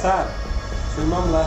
Sir সেই মামলা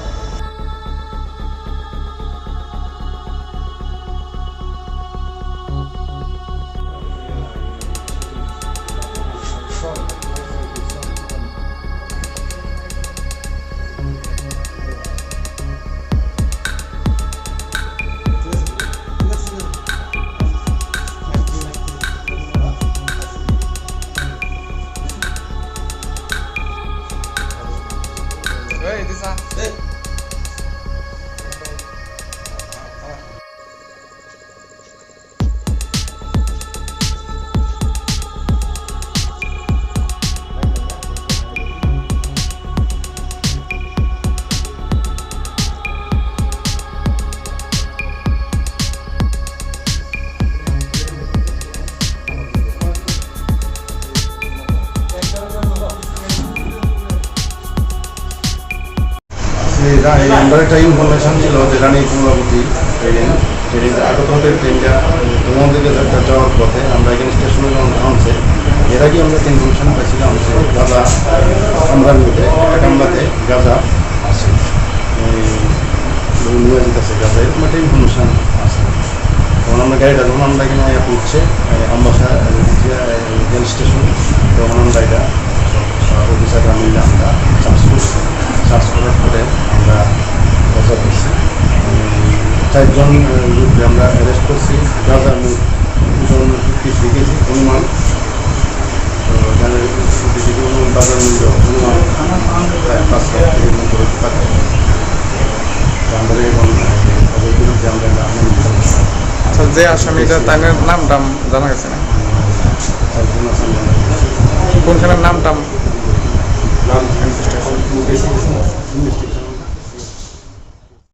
আমরা একটা ইনফরমেশন ছিল যে রানী কমলাবতী ট্রেন আগত হতে ট্রেনটা তোমাদেরকে যাওয়ার পথে আমরা এখানে স্টেশনে যখন নামছে এর আগে আমরা একটা ইনফরমেশন পাইছিলাম যে গাঁজা কামরার মধ্যে একটা কামরাতে গাঁজা আছে নিয়ে যেতেছে গাঁজা এরকম একটা ইনফরমেশন আছে। তখন আমরা গাড়িটা যখন আমরা এখানে পৌঁছে আমবাসা রেল স্টেশন তখন আমরা এটা অফিসাররা মিলে আমরা চার্জ করছি। চার্জ করার পরে আমরা গাঁজা করছি 4 জন লোককে আমরা অ্যারেস্ট করছি। গাঁজা মোট 250 কেজি অনুমান। তো এখানে বাজার মূল্য অনুমান প্রায় 5 লাখ টাকার মতো হতে পারে। আমাদের এখন তাদের বিরুদ্ধে আমরা আচ্ছা, যে আসামিটা তার নামটাম জানা গেছে না? একজন আসামি কোনখানের নামটাম? নাম